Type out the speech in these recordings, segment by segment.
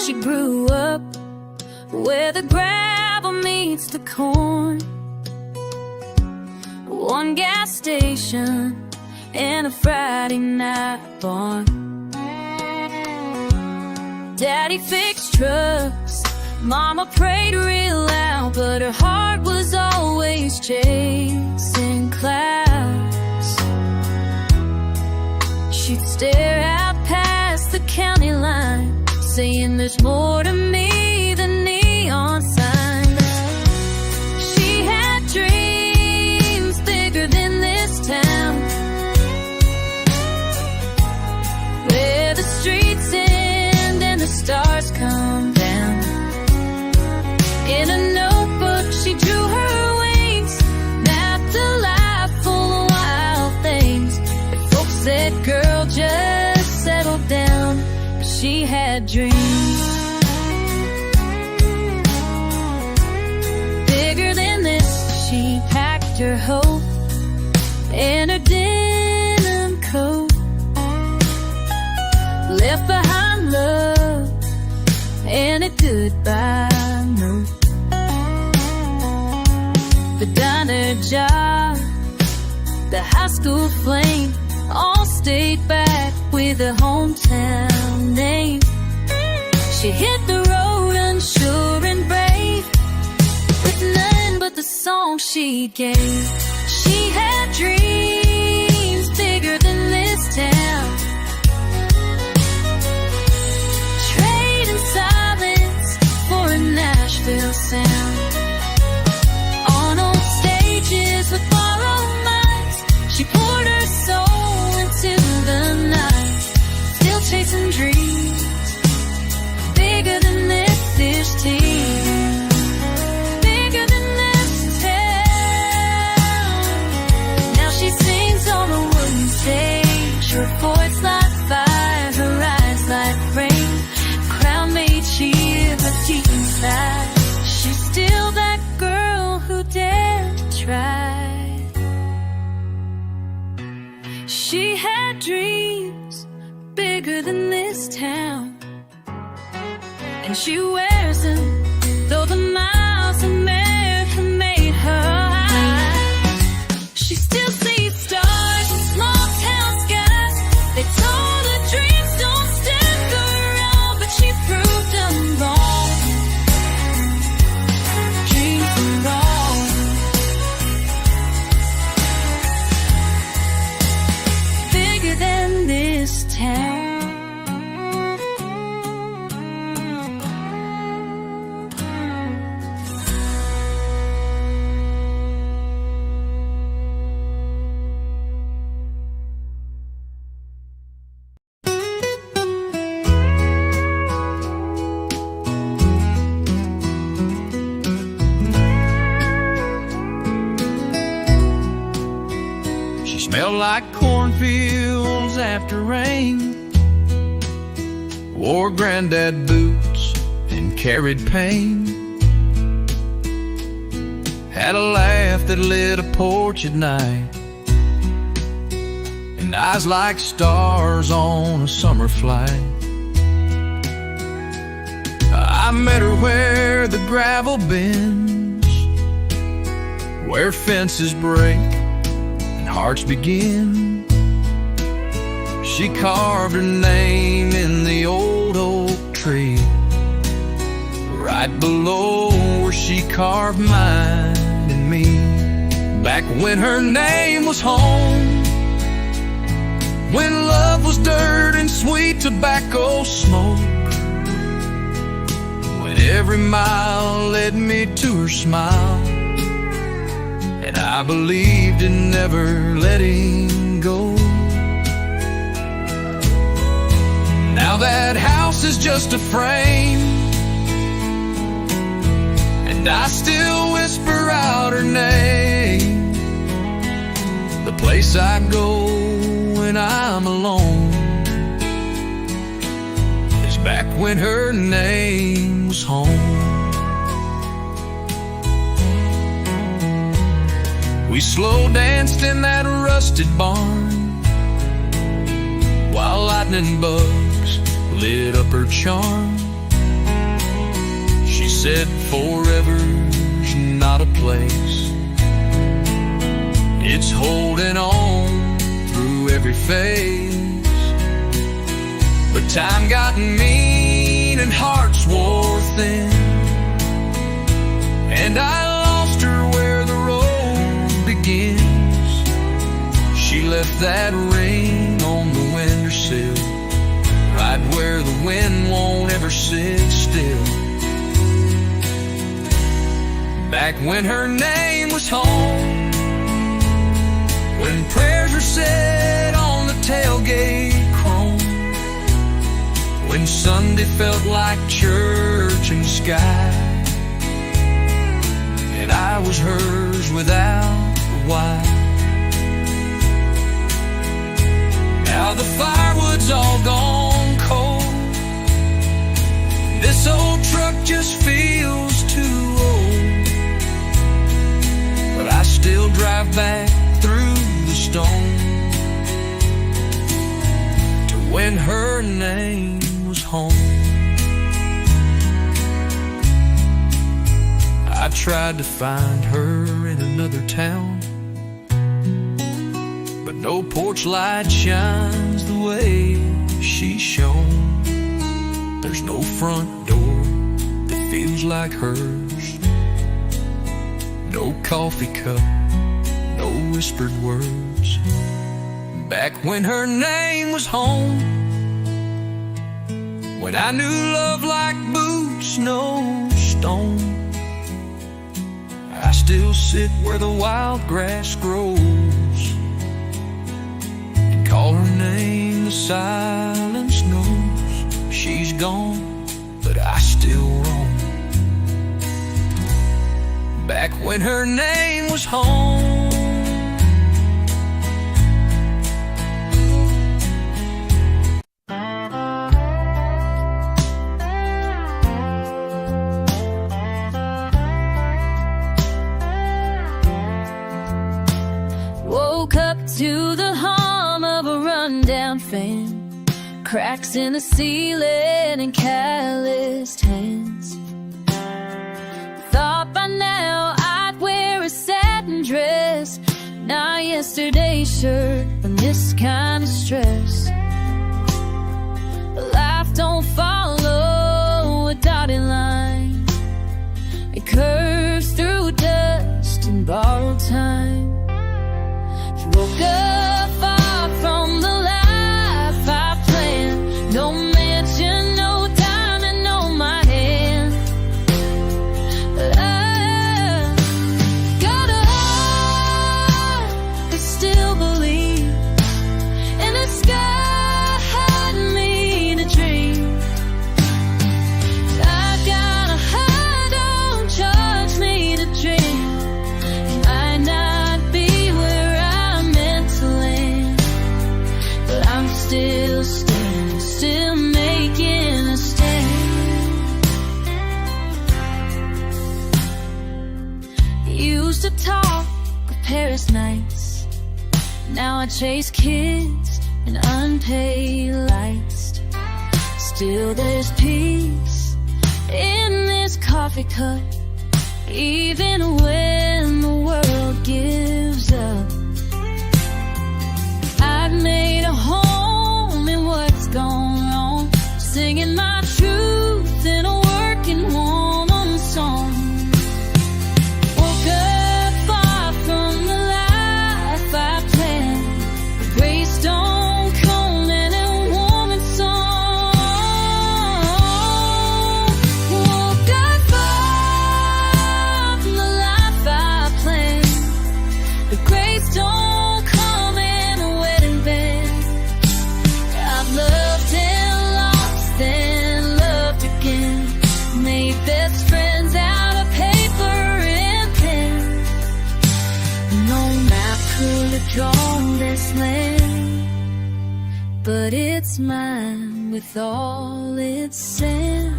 She grew up where the gravel meets the corn. One gas station and a Friday night barn. Daddy fixed trucks, Mama prayed real loud, but her heart was always chasing clouds. She'd stare out past the county line, saying there's more to me than neon signs. She had dreams bigger than this town, where the streets end and the stars come down. In a notebook she drew her wings, mapped a life full of wild things. But folks said, girl, just settle down. But she had dreams bigger than this. She packed her hope in her denim coat, left behind love and a goodbye note. The diner job, the high school flame, all stayed back with a hometown name. She hit the road unsure and brave, with none but the song she gave. She had dreams bigger than this town, trading silence for a Nashville sound. On old stages with borrowed minds, she poured her soul into the night. Still chasing dreams bigger than this team, bigger than this town. Now she sings on a wooden stage, her voice like fire, her eyes like rain. Crowd may cheer, but deep inside, she's still that girl who dared to try. She had dreams bigger than this town, and she wears them though the miles America made her high. She still sees stars in small town skies. They told her dreams don't stick around, but she proved them wrong. Dreams are wrong. Bigger than this town. Smelled like cornfields after rain, wore granddad boots and carried pain, had a laugh that lit a porch at night, and eyes like stars on a summer flight. I met her where the gravel bends, where fences break hearts begin. She carved her name in the old oak tree, right below where she carved mine and me. Back when her name was home, when love was dirt and sweet tobacco smoke, when every mile led me to her smile, and I believed in never letting go. Now that house is just a frame, and I still whisper out her name. The place I go when I'm alone is back when her name was home. We slow danced in that rusted barn, while lightning bugs lit up her charm. said forever's not a place, it's holding on through every phase. But time got mean and hearts wore thin, and I lost her where the road begins. She left that ring on the windowsill, right where the wind won't ever sit still. Back when her name was home, when prayers were said on the tailgate chrome, when Sunday felt like church in the sky, and I was hers without the why. Now the firewood's all gone cold, this old truck just feels too old, but I still drive back through the stone to when her name was home. I tried to find her in another town, but no porch light shines the way she shone. There's no front door that feels like hers, no coffee cup, no whispered words. Back when her name was home, when I knew love like boots, no stone, I still sit where the wild grass grows and call her name. The silence knows she's gone, but I still roam. Back when her name was home. Woke up to the hum of a rundown fan, cracks in the ceiling and calloused hands. Thought by now I'd wear a satin dress, not yesterday's shirt from this kind of stress. But life don't follow a dotted line, it curves through dust and borrowed time. She woke up far from the life I planned, no mansion, no diamond on my hand, but I got a heart that still believes, and the sky had me to dream. I got a heart, don't charge me to dream. Might not be where I'm meant to land, but I'm still standing, still making a stand. Used to talk of Paris nights, now I chase kids and unpaid lights. Still there's peace in this coffee cup, even when the world gives up. I've made a home in what's gone wrong, singing my truth in a working woman song. Woke up far from the life I planned, the gray stone cold and a woman's song. Woke up far from the life I planned, the gray stone come and a wedding band. I've loved and lost and loved again, made best friends out of paper and pen. No map could have drawn this land, but it's mine with all its sand.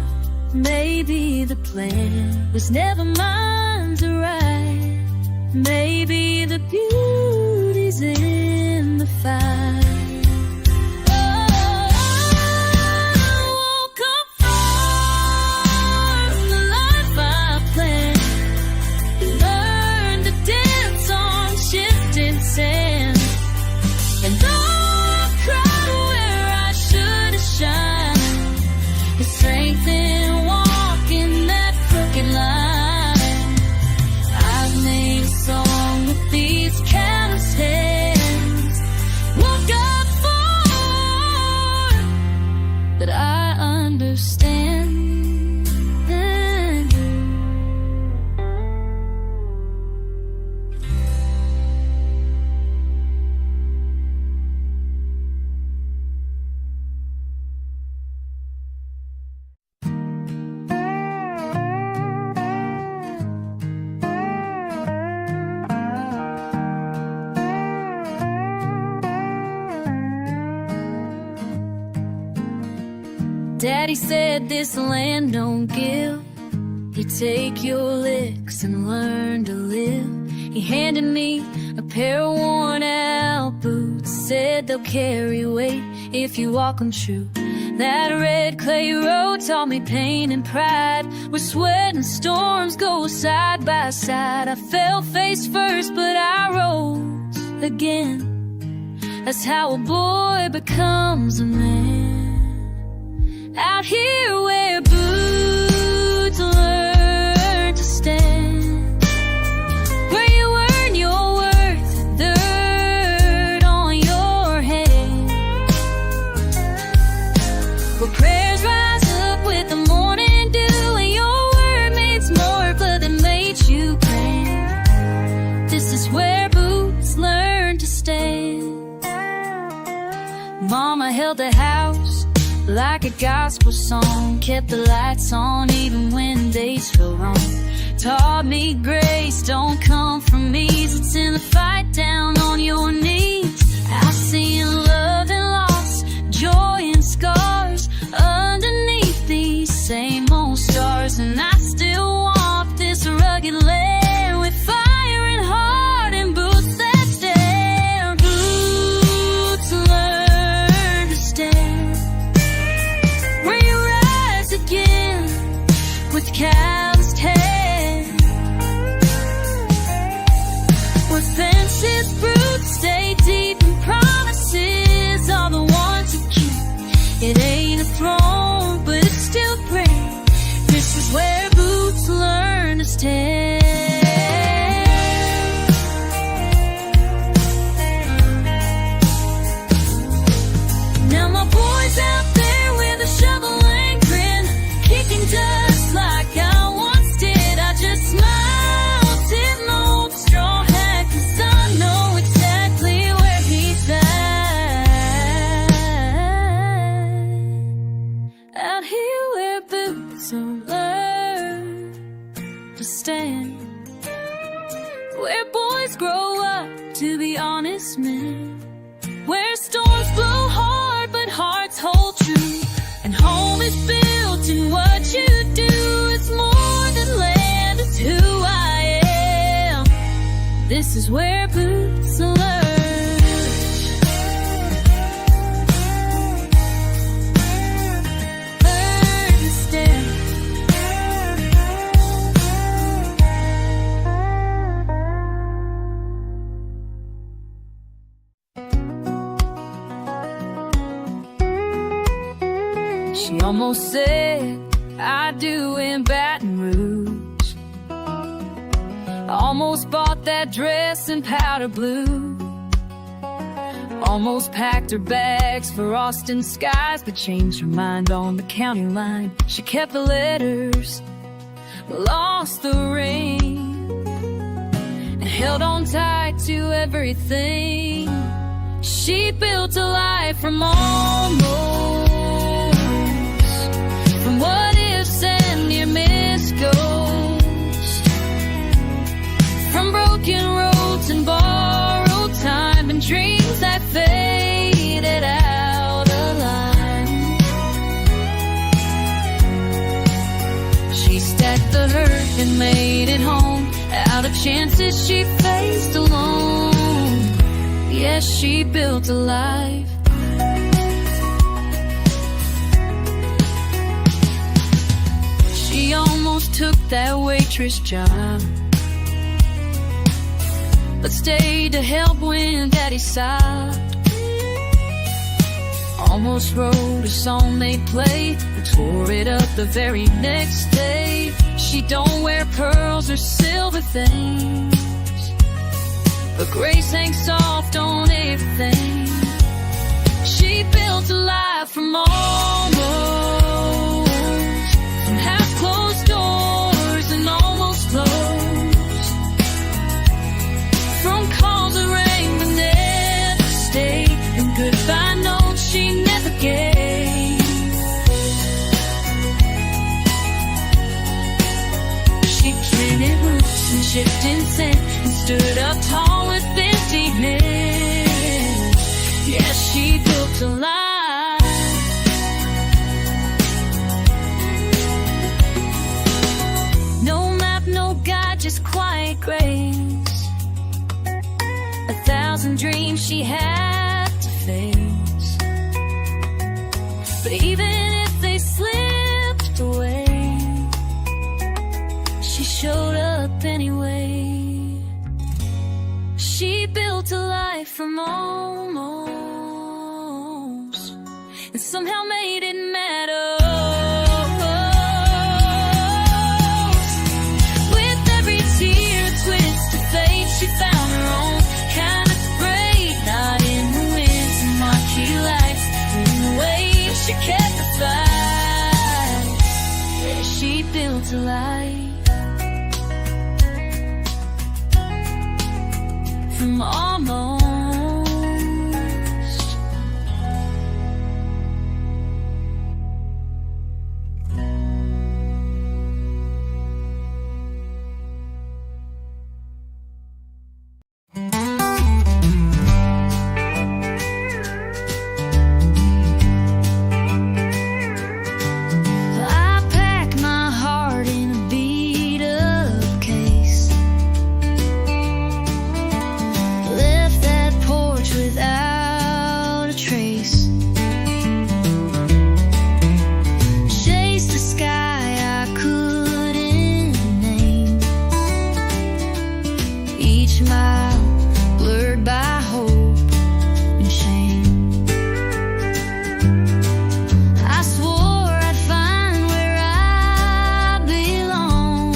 Maybe the plan was never mine to write, maybe the beauty's in the fight. Oh, I woke up far from the life Daddy said this land don't give. You take your licks and learn to live. He handed me a pair of worn out boots, said they'll carry weight if you walk them true. That red clay road taught me pain and pride, where sweat and storms go side by side. I fell face first, but I rose again. That's how a boy becomes a man. Out here where boots learn to stand, where you earn your worth, dirt on your head, where prayers rise up with the morning dew, and your word means more blood than made you grand. This is where boots learn to stand. Mama held the house like a gospel song, kept the lights on even when days feel wrong. Taught me grace don't come from ease, it's in the fight down on your knees. I've seen love and loss, joy and scars underneath these same old stars, and I still walk this rugged land with fire and heart and boots that stand. Boots learn to stand, where you rise again with calloused hands, where fences roots stay deep and promises are the ones you keep. It ain't a throne, but it's still prayer. This is where boots learn to stand. Now my boy's out there with a shovel and grin, kicking dust like I once did. I just smile, tip my old straw hat, 'cause I know exactly where he's at. Out here where boots are learned to stand, where boys grow up to be honest men, where storms blow hard but hearts hold true, and home is built in what you do. It's more than land, it's who I am. This is where boots learn. Learn to stand. She almost said I do in Baton Rouge. Almost bought that dress in powder blue. Almost packed her bags for Austin skies, but changed her mind on the county line. She kept the letters, lost the ring, and held on tight to everything. She built a life from almost, from what ifs and near miss ghosts, from broken roads and borrowed time, and dreams that faded out of line. She stacked the hurt and made it home, out of chances she faced alone. Yes, she built a life. She almost took that waitress job, but stayed to help when Daddy sobbed. Almost wrote a song they'd play, but tore it up the very next day. She don't wear pearls or silver things, but grace hangs soft on everything. She built a life from almost, from half-closed doors and almost closed, from calls that rang but never stayed, and goodbye notes she never gave. She planted roots and shifted sand, and stood up tall with emptiness. Yes, she built a life. grace. 1,000 dreams she had to face, but even if they slipped away, she showed up anyway. She built a life from almost, and somehow made it matter. With every tear, a twist of fate, she found her own kind of great. Not in the winds and marquee lights, but in the way she kept the fight. She built a life from almost. I packed my heart in a beat-up case, left that porch without a trace, chased the sky I couldn't name, each mile blurred by hope and shame. I swore I'd find where I belong,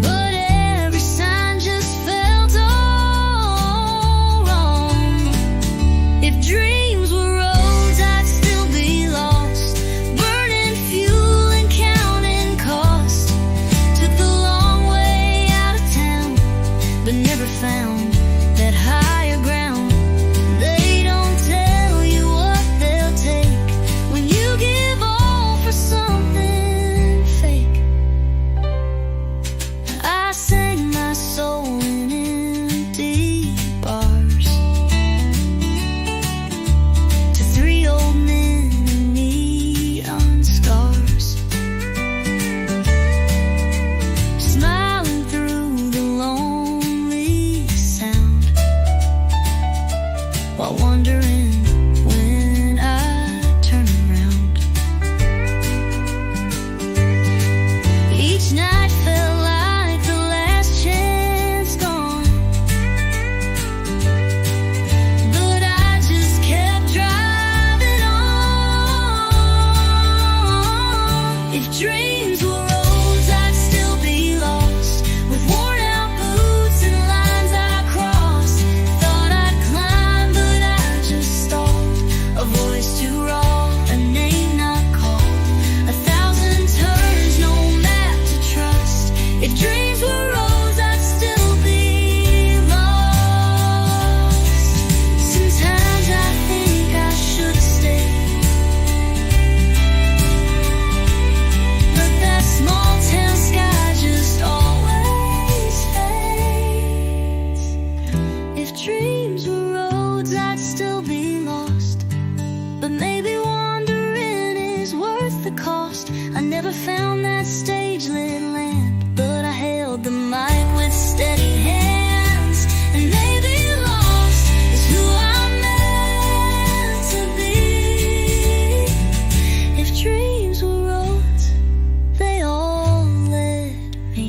but every sign just felt all wrong. If dreams were roads, I'd still be lost, burning fuel and counting cost. Took the long way out of town, but never found that higher ground. They don't tell you what they'll take when you give all for something fake. I sang my soul in empty bars to 3 old men in neon scars, smiling through the lonely sound, while wondering when I turn around. Each night felt like the last chance gone, but I just kept driving on. If dreams were roads, I'd still be lost, with worn out boots and lines I crossed. Thought I'd climb, but I just stalled. A voice too raw, a name not called. 1,000 turns, no map to trust. If dreams were roads, I'd still be lost. Sometimes I think I should have stayed, but that small town sky just always fades. If dreams were roads, I'd still be lost, but maybe wandering is worth the cost. I never found that stage-lit land, but I held the mic with steady hands, and maybe lost is who I'm meant to be. If dreams were roads, they all led me.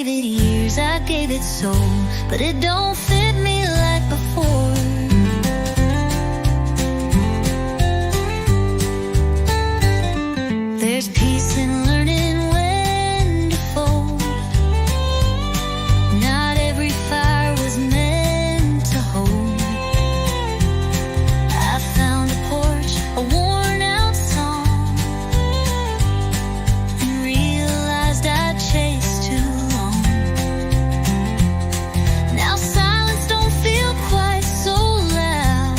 gave it years, I gave it soul, but it don't fit me like before. There's peace in learning when to fold. Not every fire was meant to hold. I found a porch, a worn out song, and realized I'd chased too long. Now silence don't feel quite so loud.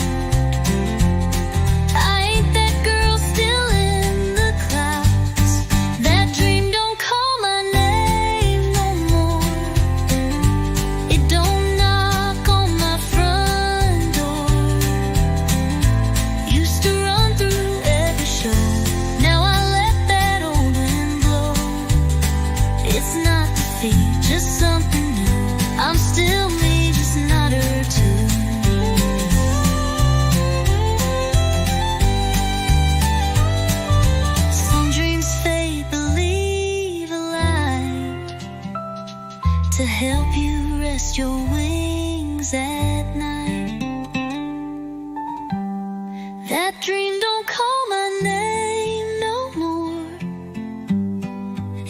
I ain't that girl still in the clouds. That dream don't call my name no more. It don't knock on my front door. Used to run through every show. Now I let that old wind blow. It's not defeat, just something new. I'm still me, just not her too. Some dreams fade, believe a light to help you rest your wings at night. That dream don't call my name no more,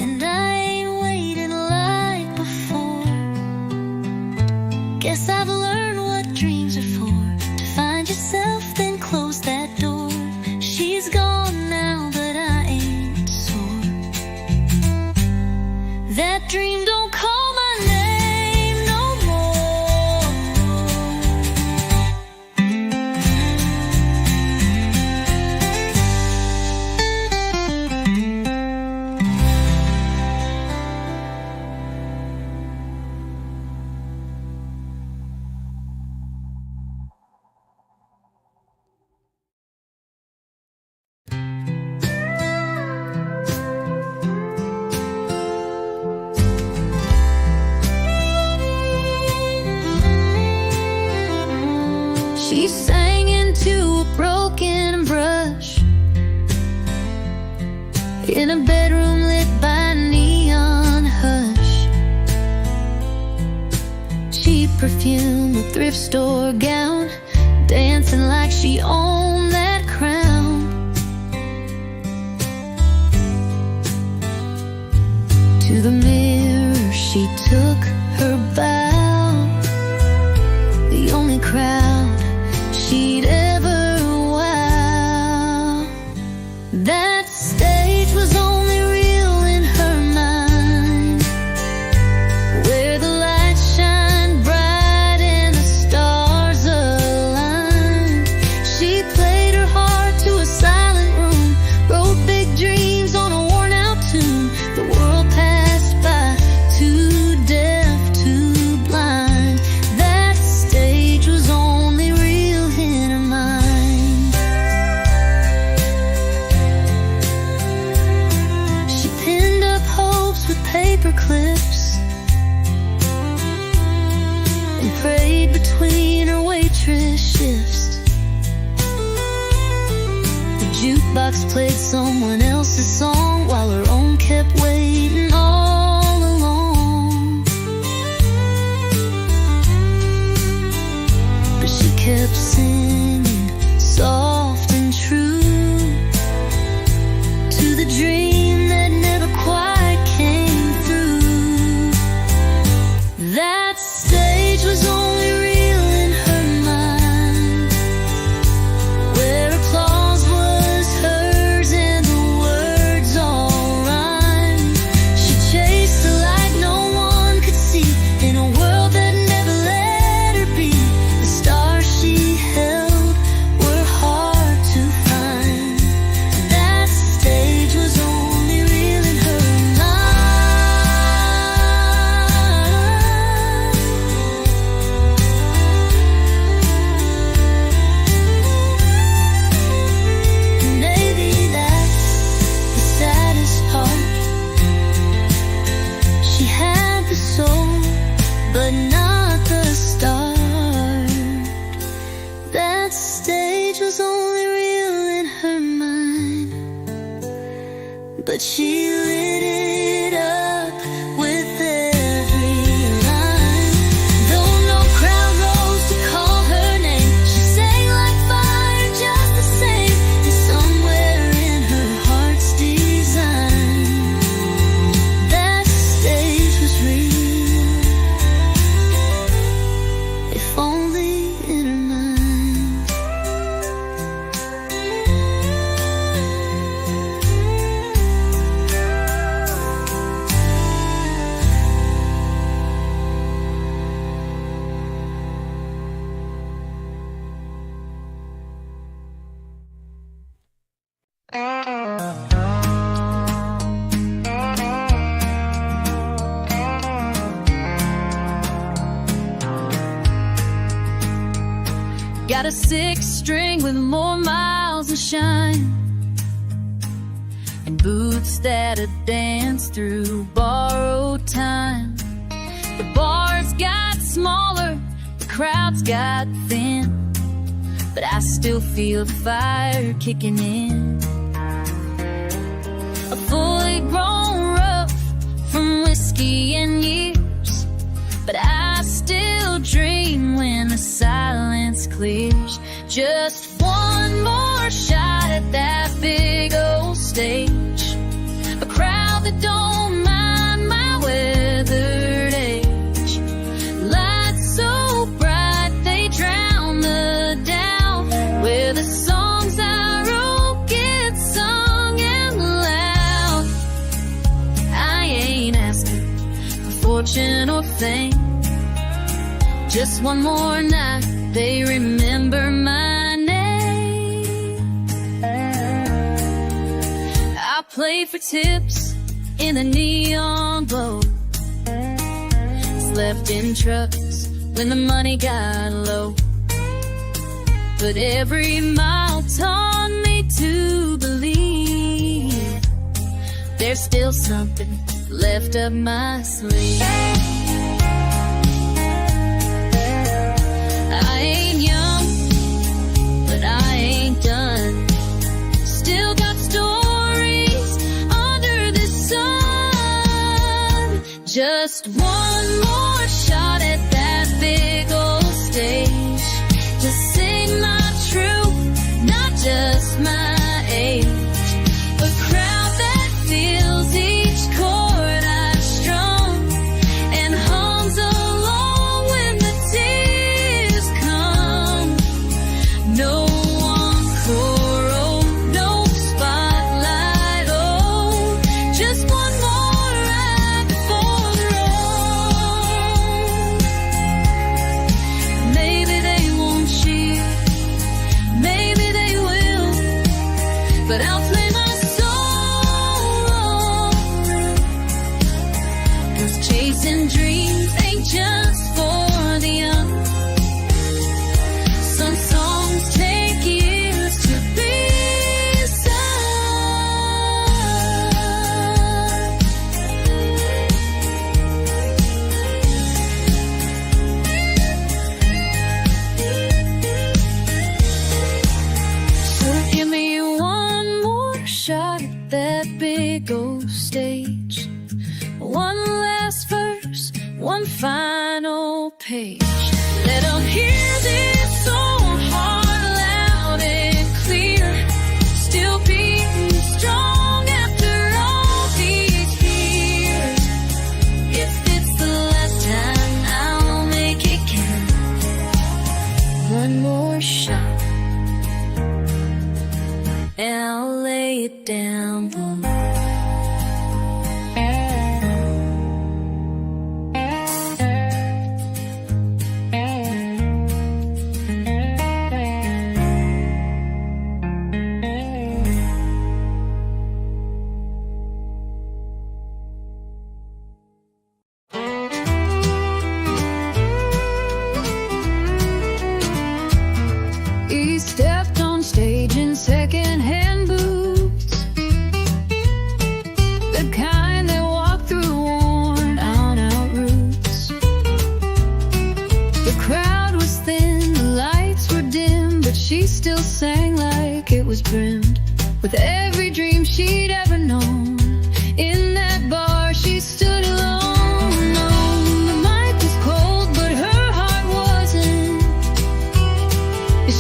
and I ain't waiting like before. Guess I've learned what dreams are for. To find yourself, then close that door. She's gone now, but I ain't sore. That dream don't call my name no more. She sang into a broken brush in a bedroom lit by neon hush. Cheap perfume, a thrift store gown, dancing like she owned that crown. To the mirror she took her bow, the only crowd she'd ever wow. That stage was only real in her mind, where the lights shine bright and the stars align. She played her heart to a silent room, wrote big dreams on a worn out tune. The world passed by, too deaf, too blind. That stage was only real in her mind. She pinned up hopes with paper clips and prayed between her waitress shifts. The jukebox played someone else's song while her own kept waiting all along. But she kept singing soft and true to the dream that never quite came through. That stage was only real in her mind, where applause was hers and the words all rhymed. She chased the light no one could see in a world that never let her be. The stars she held were hard to find. That stage was only real in her mind. Maybe that's the saddest part. She had the soul, but not the start. That stage was only real in her mind, but she lit it up with every got a six string with more miles to shine, and boots that'll dance through borrowed time. The bars got smaller, the crowds got thin, but I still feel the fire kicking in. A fully grown rough from whiskey and years, but I still dream when the silence clears. Just one more shot at that big old stage, a crowd that don't mind my weathered age. Lights so bright they drown the doubt, where the songs I wrote get sung out loud. I ain't asking for fortune or fame, just one more night they remember my name. I played for tips in the neon glow, slept in trucks when the money got low, but every mile taught me to believe there's still something left up my sleeve. I ain't young, but I ain't done. Still got stories under the sun. Just one more shot at that big old stage, to sing my truth, not just my age. A crowd that feels each chord I've strung, and hums along when the tears come. No encore, oh, no spotlight, oh, just one more ride before the road. Maybe they won't cheer, maybe they will, but I'll play my song. 'Cause chasing dreams ain't just for the young. Some songs take years to be sung. So give me one more shot at that big old stage, one last verse, one final page. Let 'em hear this song hard, loud and clear, still beating strong after all these years. If it's the last time, I'll make it count. One more shot, and I'll lay it down low. He stepped on stage in second-hand boots, the kind that walk through worn-out roots. The crowd was thin, the lights were dim, but she still sang like it was brimmed with every dream she'd ever known. In that bar she stood alone. No, the mic was cold, but her heart wasn't.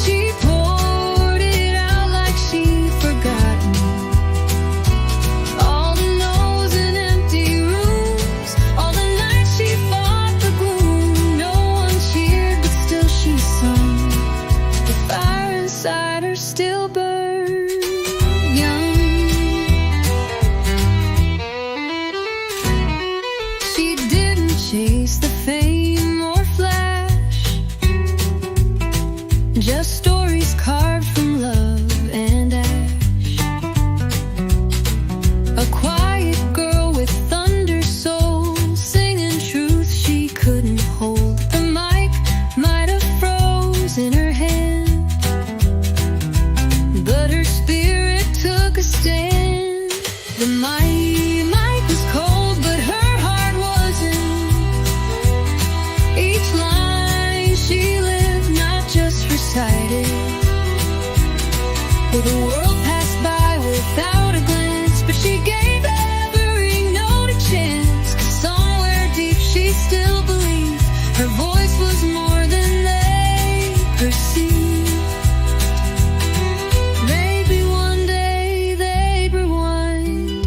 She poured it out like she'd forgotten all the no's and empty rooms, all the nights she fought the gloom. No one cheered, but still she sung. The fire inside her still burned young. Her voice was more than they perceived. Maybe one day they'd rewind,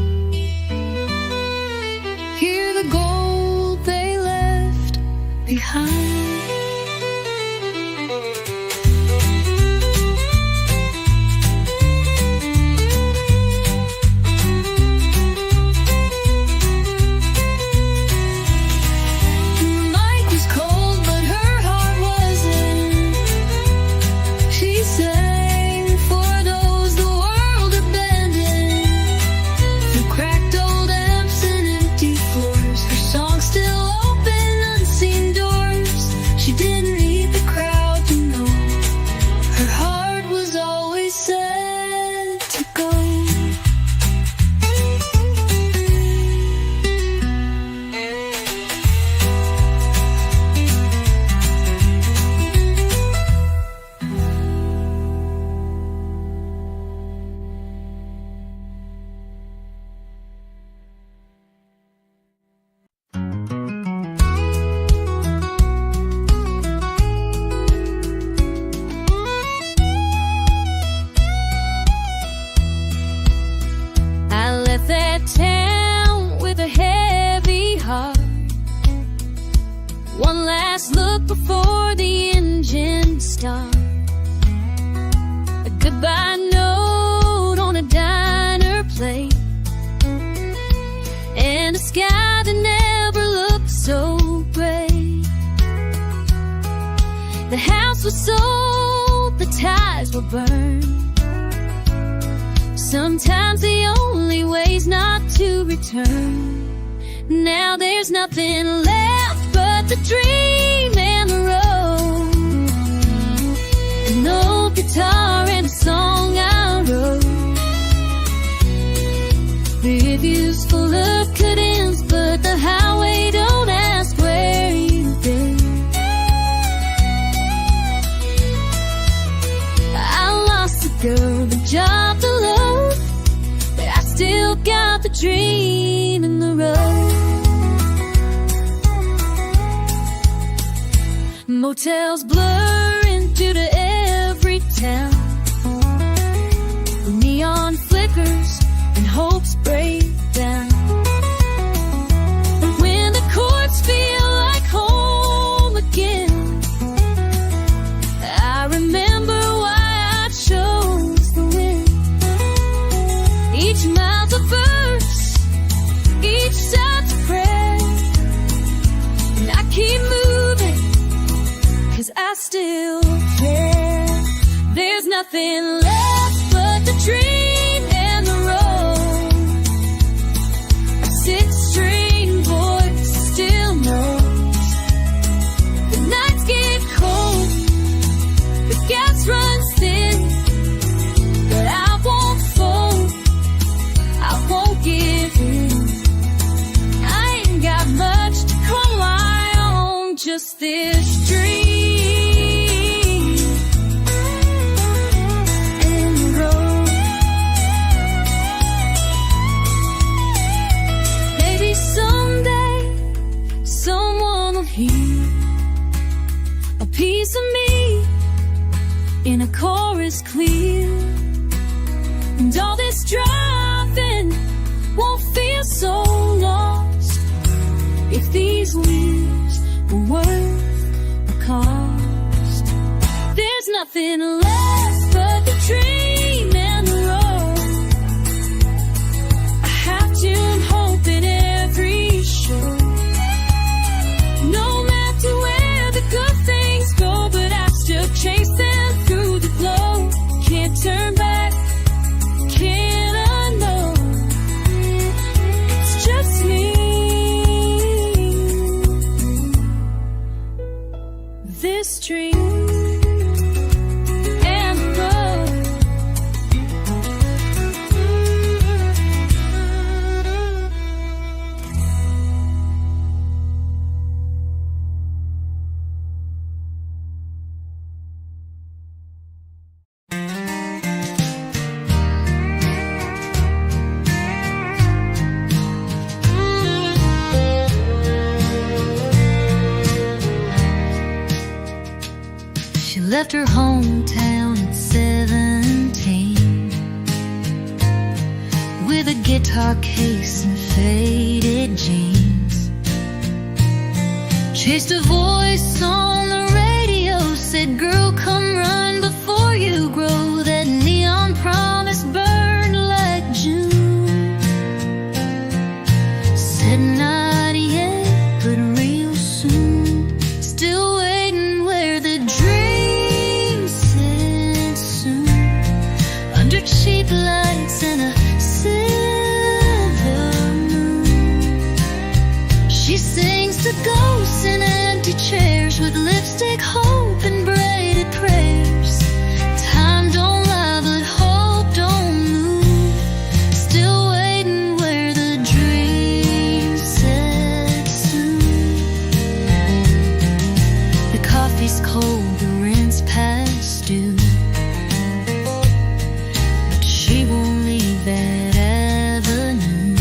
hear the gold they left behind. One last look before the engine starts. A goodbye note on a diner plate, and a sky that never looked so gray. The house was sold, the ties were burned. Sometimes the only way's not to return. Now there's nothing left but the dream and the road. An old guitar and a song I wrote. Reviews full of cut-ins, but the highway don't ask where you've been. I lost the girl, the job, the love, but I still got the dream and the road. Motels blur into every town. Neon flickers and hopes break down. And when the chords feel like home again, I remember why I chose the wind. Each mile's a verse, each side's a prayer, and I keep moving, 'cause I still care. There's nothing left but the dream and the road. A six-string voice still knows. The nights get cold, the gas runs thin, but I won't fold, I won't give in. I ain't got much to rely on, just this dream. A piece of me in a chorus clear, and all this driving won't feel so lost if these leaves were worth the cost. There's nothing left but the dream and the road. I have to hope in every show. No matter where the good things go, but I still chase them through the glow. Can't turn back, can't unknow. It's just me. This dream and left her hometown at 17 with a guitar case and faded jeans. Chased a voice on the radio, said, "Girl, come run before you grow." That neon promise burned like June. Said not yet, but real soon. Still waiting where the dream said soon. Under cheap lights and a silver moon, she sings to ghosts in empty chairs with lipstick, hope, and braided prayers. Time don't lie, but hope don't move. Still waiting where the dream said soon. The coffee's cold, the rent's past due, but she won't leave that avenue.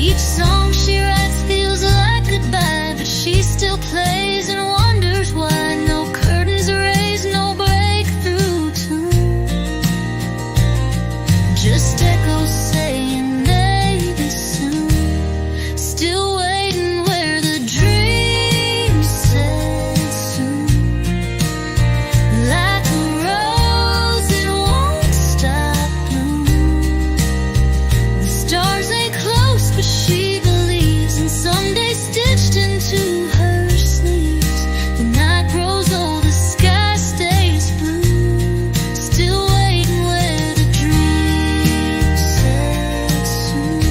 Each song she writes feels like goodbye, but she still plays and wonders why. No curtains raised, no breakthrough tune, just echoes saying maybe soon. Still waiting where the dream said soon. Like a rose, it won't stop blooming. The stars ain't close, but she believes in someday stitched into her sleeves. The night grows old, the sky stays blue. Still waiting where the dream said soon.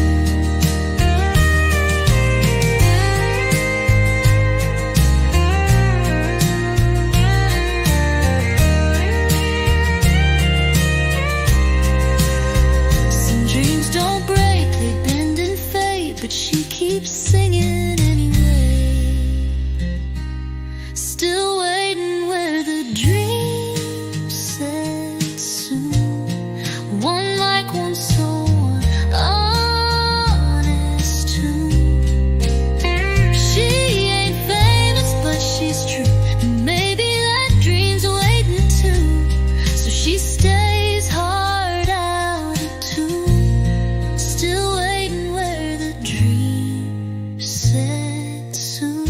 Some dreams don't break, they bend and fade, but she keeps singing anyway. Still waiting where the dream said soon. One like one soul, honest tune. She ain't famous, but she's true, and maybe that dream's waiting too. So she stays hard out of tune. Still waiting where the dream said soon.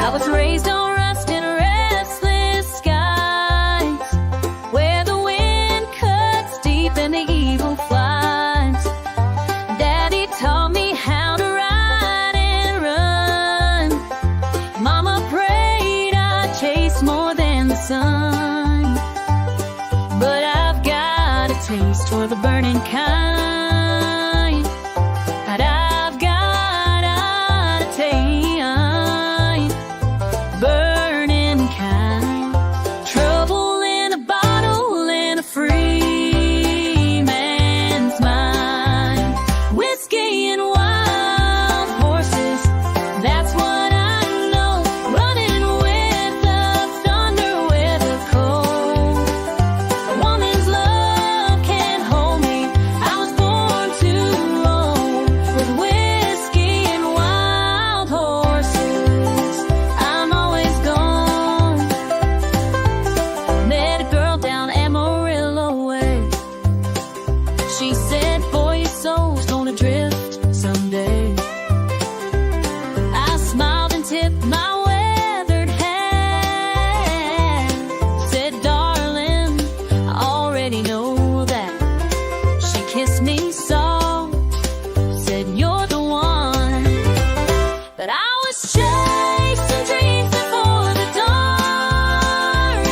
I was raised on rust and restless skies, where the wind cuts deep and the eagle flies. Daddy taught me how to ride and run. Mama prayed I'd chase more than the sun. But I've got a taste for the burning kind. But I've got a taste, burning kind. Trouble in a bottle in a free man's mind. Whiskey and wild horses, that's what I know. Running with the thunder, with the cold. A woman's love can't hold me. I was born too old. With whiskey and wild horses, I'm always gone. Met a girl down Amarillo way. She said, "Boy, your soul's gonna drift someday." I smiled and tipped my weathered hat. Said, "Darling, I already know that." She kissed me soft, said, "You're the one." But I was chasing dreams before the dawn.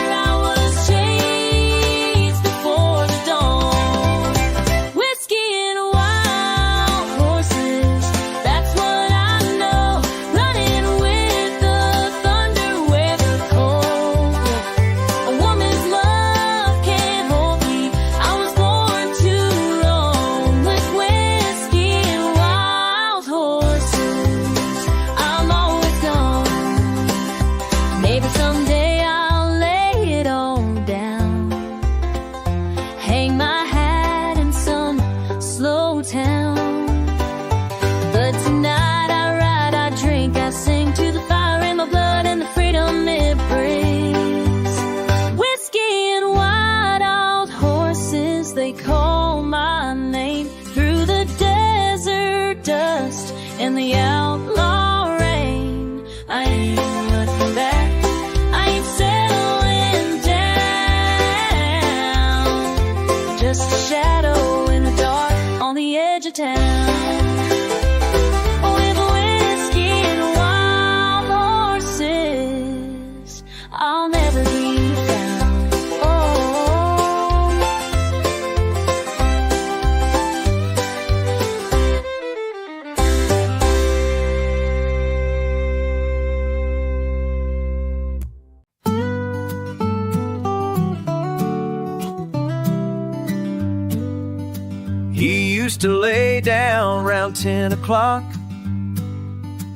to lay down round 10 o'clock.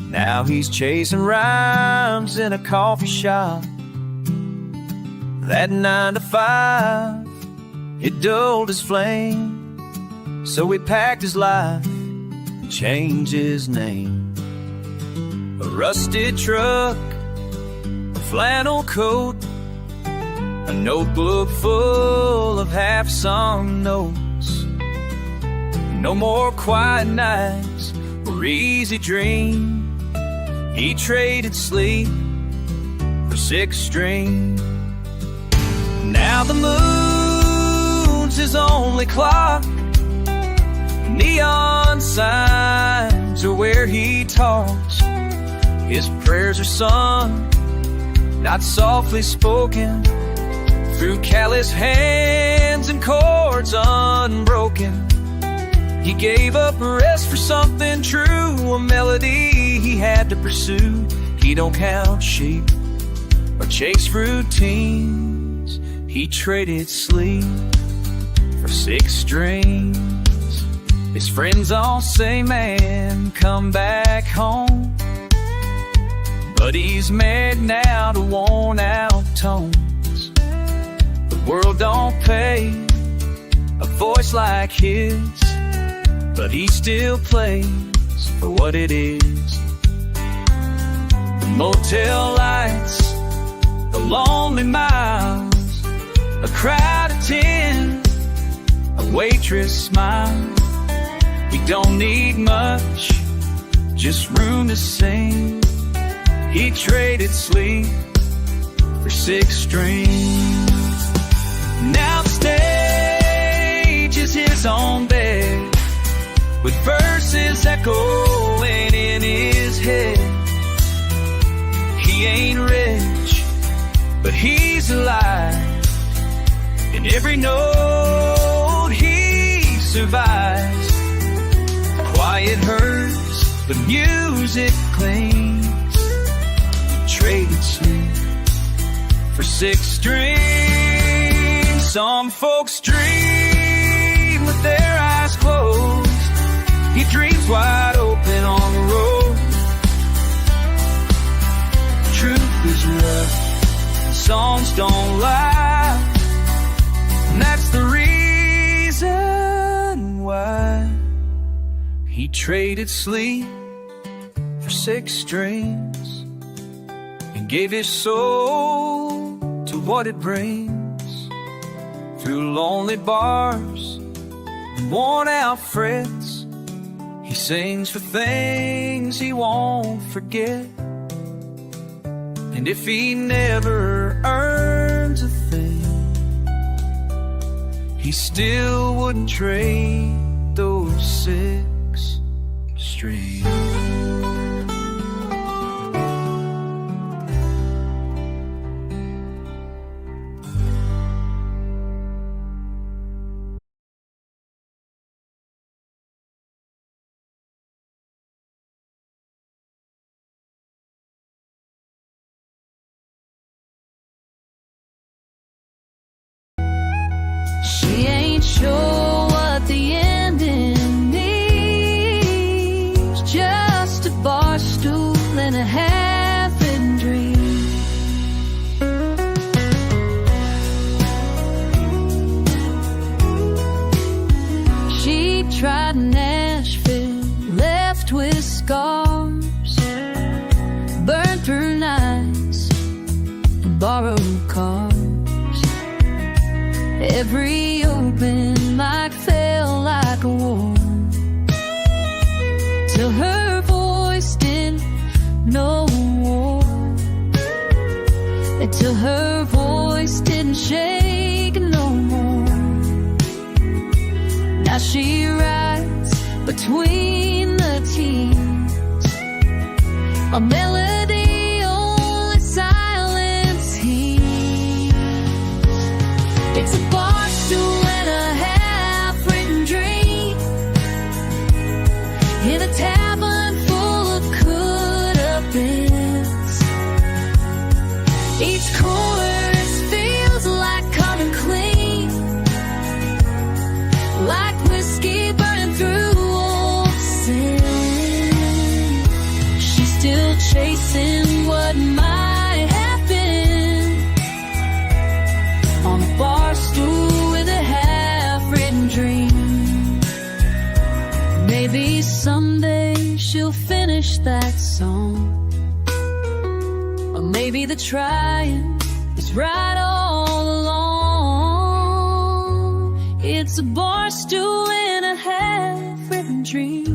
Now he's chasing rhymes in a coffee shop. That 9 to 5, it dulled his flame, so he packed his life and changed his name. A rusted truck, a flannel coat, a notebook full of half-sung notes. No more quiet nights or easy dreams. He traded sleep for 6-string. Now the moon's his only clock. Neon signs are where he talks. His prayers are sung, not softly spoken, through callous hands and chords unbroken. He gave up rest for something true, a melody he had to pursue. He don't count sheep or chase routines. He traded sleep for 6 strings. His friends all say, man, come back home. But he's married now to worn out tones. The world don't pay a voice like his, but he still plays for what it is. The motel lights, the lonely miles, a crowd of 10, a waitress smile. He don't need much, just room to sing. He traded sleep for 6 strings. Now the stage is his own bed, with verses echoing in his head. He ain't rich, but he's alive. In every note he survives. Quiet hurts, but music clings. Traded sleep for 6 strings. Some folks dream with their eyes closed. He dreams wide open on the road. Truth is rough, songs don't lie, and that's the reason why he traded sleep for 6 strings and gave his soul to what it brings. Through lonely bars and worn out frets, he sings for things he won't forget. And if he never earns a thing, he still wouldn't trade those 6 strings. She ain't sure what the ending means, just a bar stool and a half-eaten dream. She tried Nashville, left with scars, burned through nights and borrowed cars. Every open mic felt like a war, till her voice didn't know war, until her voice didn't shake no more. Now she rides between the teens, a melody only silence hears. It's a bar stool and a half-written dream in a tavern full of could-have-beens. Each chorus feels like coming clean, like whiskey burning through chasing what might happen on a bar stool with a half-written dream. Maybe someday she'll finish that song, or maybe the trying is right all along. It's a bar stool in a half-written dream.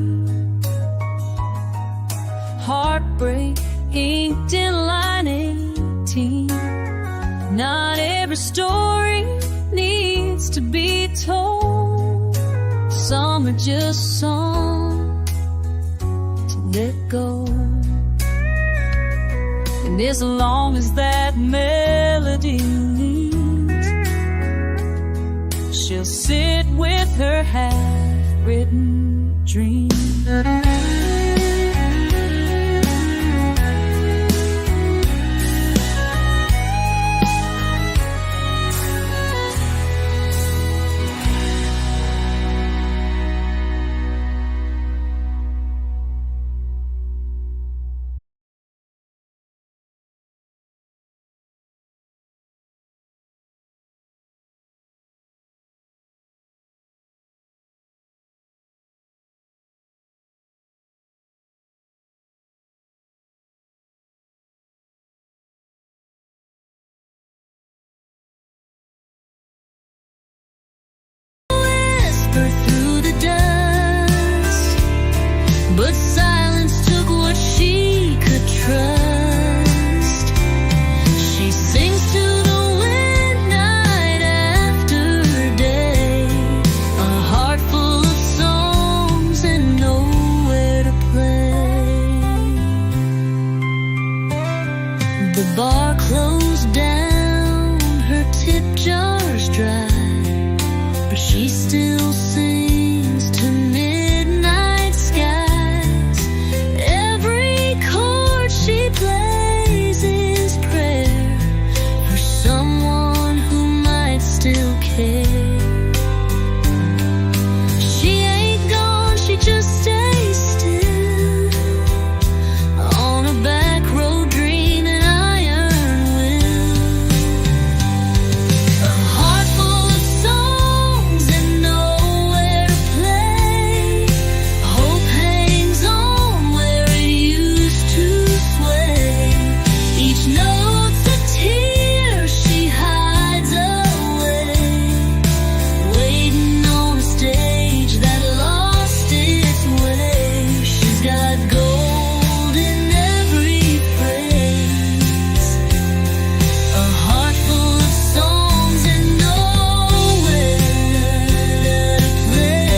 Heartbreak inked in line 18. Not every story needs to be told. Some are just songs to let go. And as long as that melody leads, she'll sit with her half-written dream. Through the dust, but silence took what she could trust. She sings to the wind night after day, a heart full of songs and nowhere to play. The bar closed down, her tip jar's dry, but she still sings to midnight skies. Every chord she plays is prayer for someone who might still care. She ain't gone, she just stays still on a back road dreaming iron will. A heart full of songs and nowhere to play. Hope hangs on where it used to sway. Each note's a tear she hides away, waiting on a stage that lost its way. She's got gold in every phrase, a heart full of songs and nowhere to play.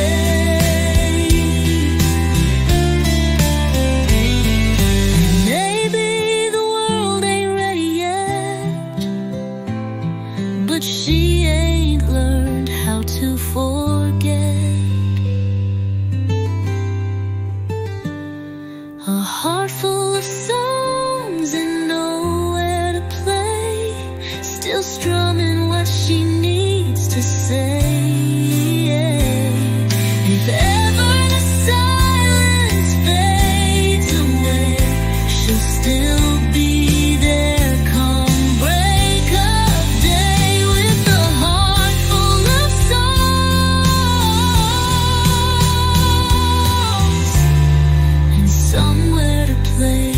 Maybe the world ain't ready yet, but she ain't learned how to forget. A heart full of songs and nowhere to play, still strumming what she needs to say. If ever the silence fades away, she'll still be there come break of day, with a heart full of songs and somewhere to play.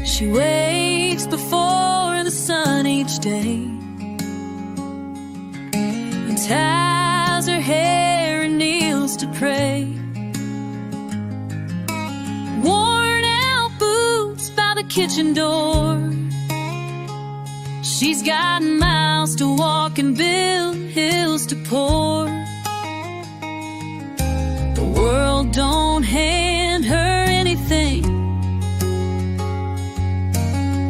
She wakes before the sun each day and ties her hair and kneels to pray. Worn out boots by the kitchen door, she's got miles to walk and build hills to pour. The world don't hand her anything,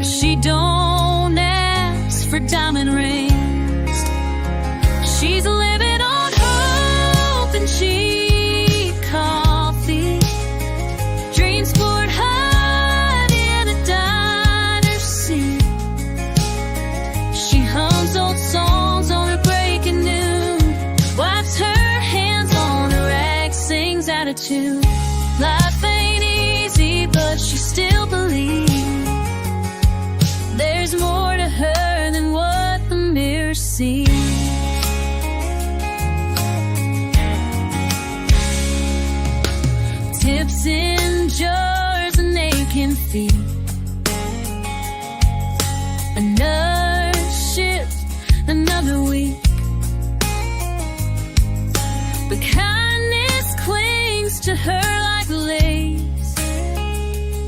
she don't ask for diamond rings. She's living on hope and cheap coffee. Dreams poured hot in a diner scene. She hums old songs on her breaking noon, wipes her hands on her rag, sings out of tune. Life ain't easy, but she still believes there's more to her than what the mirror sees. Tips in jars and aching feet. Another shift, another week. But kindness clings to her like lace,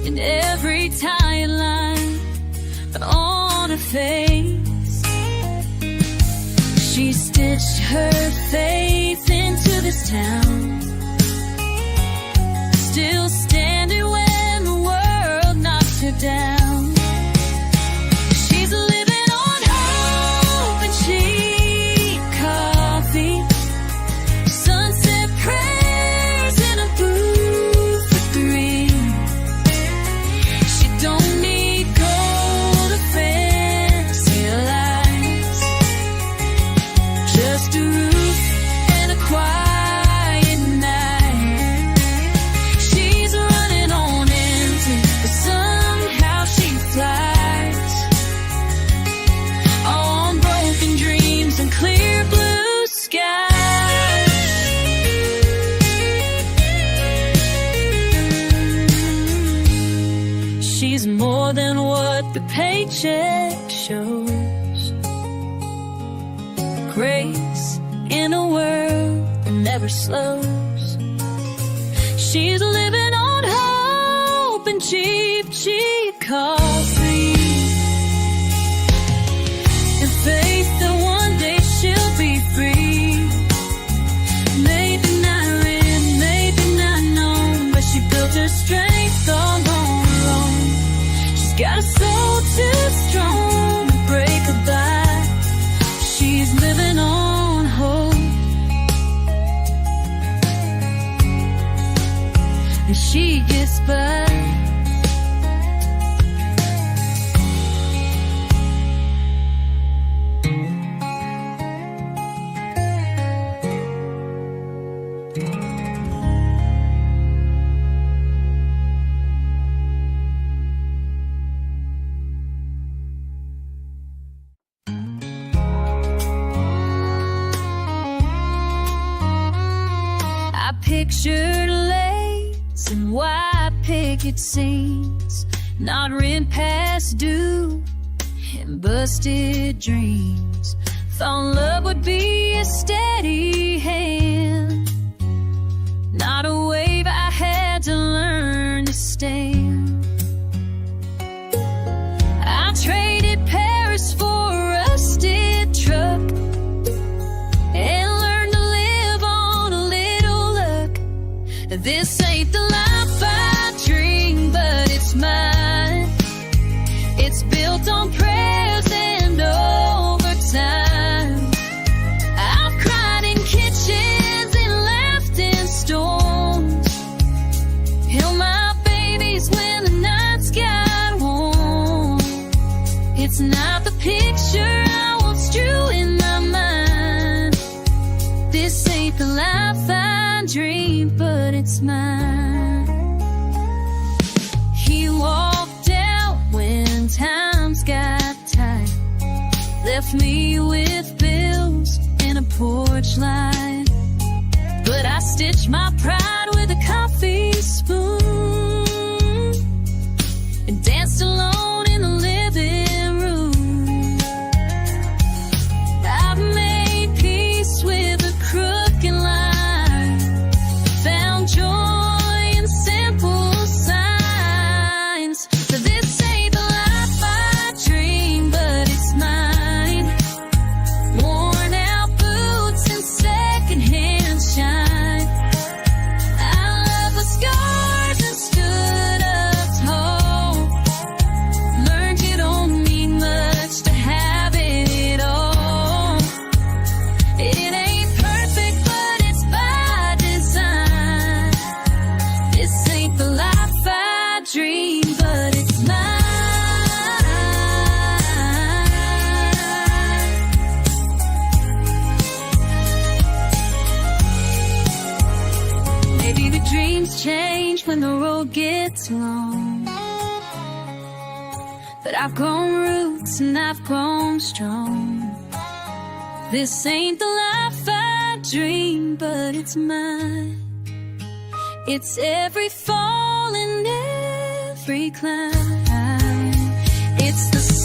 in every tight line on her face. She stitched her faith into this town, still standing when the world knocks her down. She's living on hope and cheap coffee, sunset prayers in a booth for three. She don't need gold or fancy lights, just a roof and a quiet night. She's running on empty, but somehow she flies on broken dreams and clear blue skies. She's more than what the paycheck shows. Grace in a world that never slows. She's living on hope and cheap, cheap coffee, and faith that one day she'll be free. Maybe not written, maybe not known, but she built her strength all on her own. She's got a soul too strong to break a bite. She's living on hope, and she gets by. I pictured lace and white picket scenes, not rent past due, and busted dreams. Thought love would be a steady hand, not a wave I had to learn to stand. I traded Paris for a rusted truck and learned to live on a little luck. This ain't the life I dream, but it's mine. It's built on prayers and overtime. I've cried in kitchens and laughed in storms, held my babies when the nights got warm. It's not the picture I once drew in my mind. This ain't the life I dream, but it's mine. He walked out when times got tight, left me with bills and a porch light. But I stitched my pride with a coffee spoon and danced alone in the living room. I've made peace with a crooked line, found joy in simple signs. So this ain't the life I dream, but it's mine. Worn out boots and secondhand shine. I love the scars Things change when the road gets long, but I've grown roots and I've grown strong. This ain't the life I dream, but it's mine. It's every fall and every climb. It's the